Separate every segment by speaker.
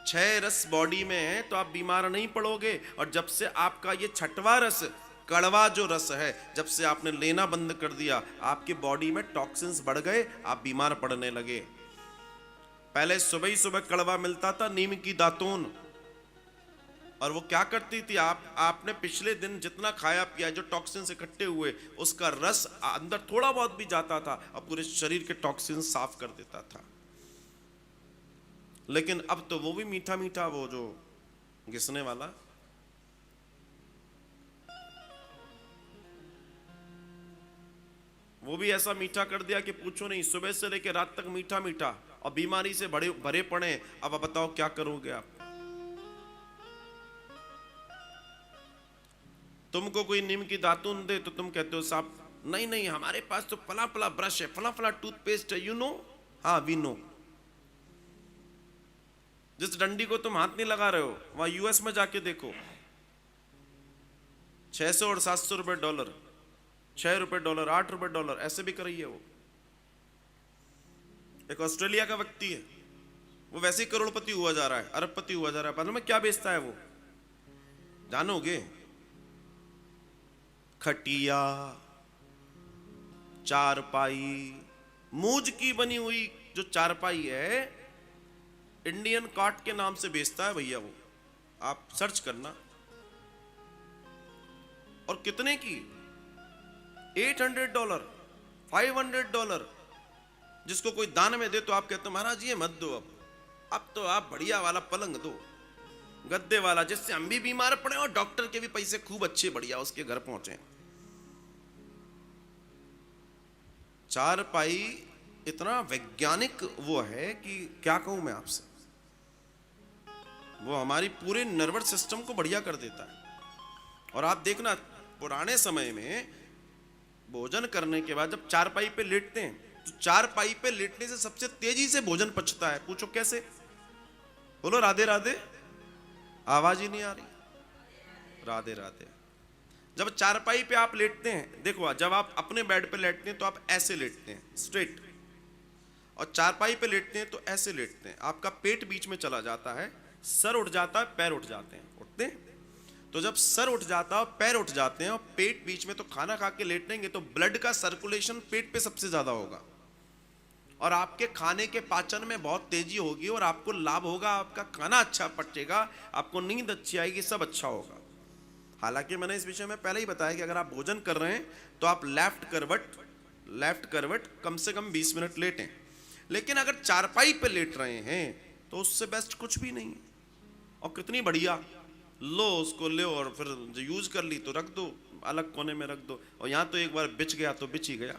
Speaker 1: 6 रस बॉडी में है तो आप बीमार नहीं पड़ोगे। और जब से आपका ये 6वां रस, कड़वा जो रस है, जब से आपने लेना बंद कर दिया, आपकी बॉडी में टॉक्सिन्स बढ़ गए, आप बीमार पड़ने लगे। पहले सुबह ही सुबह कड़वा मिलता था, नीम की दातून, और वो क्या करती थी, आपने पिछले दिन जितना खाया पिया, जो टॉक्सिन्स इकट्ठे हुए, उसका रस अंदर थोड़ा बहुत भी जाता था और पूरे शरीर के टॉक्सिन्स साफ कर देता था। लेकिन अब तो वो भी मीठा मीठा, वो जो घिसने वाला, वो भी ऐसा मीठा कर दिया कि पूछो नहीं। सुबह से लेकर रात तक मीठा मीठा, और बीमारी से भरे पड़े। अब बताओ क्या करोगे आप? तुमको कोई नीम की दातून दे तो तुम कहते हो साहब नहीं नहीं, हमारे पास तो फला फला ब्रश है, फला फला टूथपेस्ट है, यू नो। हाँ, वी नो। जिस डंडी को तुम हाथ नहीं लगा रहे हो, वहां यूएस में जाके देखो, 600 और 700 रुपए डॉलर, 6 रुपए डॉलर, 8 रुपए डॉलर, ऐसे भी कर रही है वो। एक ऑस्ट्रेलिया का व्यक्ति है, वो वैसे ही करोड़पति हुआ जा रहा है, अरबपति हुआ जा रहा है। बाद में क्या बेचता है वो, जानोगे? खटिया, चारपाई, मूज की बनी हुई जो चारपाई है, इंडियन कॉट के नाम से बेचता है भैया वो। आप सर्च करना। और कितने की? $800, $500। जिसको कोई दान में दे तो आप कहते हो महाराज ये मत दो, अब तो आप बढ़िया वाला पलंग दो, गद्दे वाला, जिससे हम भी बीमार पड़े और डॉक्टर के भी पैसे खूब अच्छे बढ़िया उसके घर पहुंचे। चारपाई इतना वैज्ञानिक वो है कि क्या कहूं मैं आपसे, वो हमारी पूरे नर्वस सिस्टम को बढ़िया कर देता है। और आप देखना, पुराने समय में भोजन करने के बाद जब चारपाई पे लेटते हैं, तो चारपाई पे लेटने से सबसे तेजी से भोजन पचता है। पूछो कैसे? बोलो राधे राधे। आवाज ही नहीं आ रही। राधे राधे। जब चारपाई पे आप लेटते हैं, देखो जब आप अपने बेड पे लेटते हैं तो आप ऐसे लेटते हैं स्ट्रेट, और चारपाई पे लेटते हैं तो ऐसे लेटते हैं। आपका पेट बीच में चला जाता है, सर उठ जाता है, पैर उठ जाते हैं। उठते हैं तो जब सर उठ जाता है और पैर उठ जाते हैं और पेट बीच में, तो खाना खा के लेटेंगे तो ब्लड का सर्कुलेशन पेट पे सबसे ज्यादा होगा, और आपके खाने के पाचन में बहुत तेजी होगी, और आपको लाभ होगा, आपका खाना अच्छा पचेगा, आपको नींद अच्छी आएगी, सब अच्छा होगा। हालांकि मैंने इस विषय में पहले ही बताया कि अगर आप भोजन कर रहे हैं तो आप लेफ्ट करवट कम से कम 20 मिनट लेटें। लेकिन अगर चारपाई पे लेट रहे हैं तो उससे बेस्ट कुछ भी नहीं है। और कितनी बढ़िया, लो उसको ले और फिर यूज कर ली तो रख दो, अलग कोने में रख दो। और यहां तो एक बार बिछ गया तो बिछ ही गया।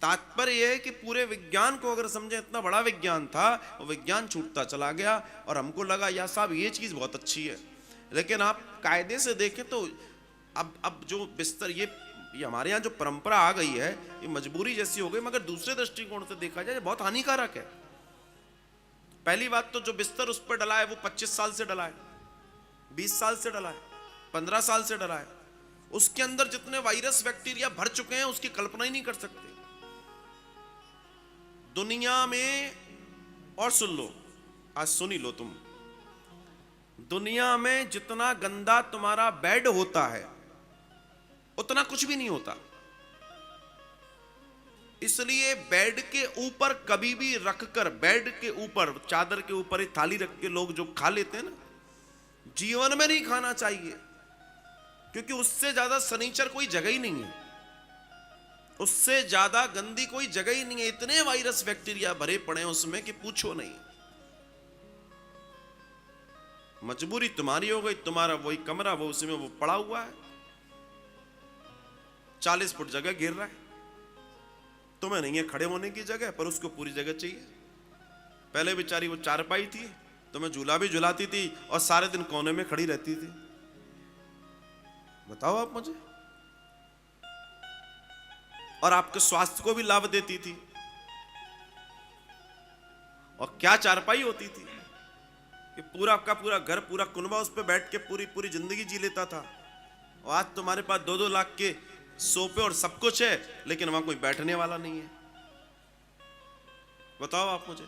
Speaker 1: तात्पर्य यह है कि पूरे विज्ञान को अगर समझे, इतना बड़ा विज्ञान था, वो विज्ञान छूटता चला गया, और हमको लगा या साहब ये चीज बहुत अच्छी है। लेकिन आप कायदे से देखें तो अब जो बिस्तर, ये हमारे यहाँ जो परंपरा आ गई है, ये मजबूरी जैसी हो गई, मगर दूसरे दृष्टिकोण से देखा जाए बहुत हानिकारक है। पहली बात तो जो बिस्तर उस पर डला है वो 25 साल से डला है, 20 साल से डला है, 15 साल से डला है। उसके अंदर जितने वायरस बैक्टीरिया भर चुके हैं उसकी कल्पना ही नहीं कर सकते दुनिया में। और सुन लो, आज सुन ही लो तुम, दुनिया में जितना गंदा तुम्हारा बेड होता है उतना कुछ भी नहीं होता। इसलिए बेड के ऊपर कभी भी रखकर, बेड के ऊपर, चादर के ऊपर एक थाली रख के लोग जो खा लेते हैं ना, जीवन में नहीं खाना चाहिए, क्योंकि उससे ज्यादा शनिचर कोई जगह ही नहीं है, उससे ज्यादा गंदी कोई जगह ही नहीं है। इतने वायरस बैक्टीरिया भरे पड़े हैं उसमें कि पूछो नहीं। मजबूरी तुम्हारी हो गई, तुम्हारा वही कमरा, वो उसी में वो पड़ा हुआ है, 40 फुट जगह घेर रहा है, तुम्हें नहीं है खड़े होने की जगह, पर उसको पूरी जगह चाहिए। पहले बेचारी वो चारपाई थी, तुम्हें झूला भी झुलाती थी और सारे दिन कोने में खड़ी रहती थी। बताओ आप मुझे। और आपके स्वास्थ्य को भी लाभ देती थी। और क्या चारपाई होती थी कि पूरा का पूरा घर, पूरा कुनबा उस पर बैठ के पूरी पूरी जिंदगी जी लेता था। और आज तुम्हारे पास 2-2 लाख के सोफे और सब कुछ है, लेकिन वहां कोई बैठने वाला नहीं है। बताओ आप मुझे।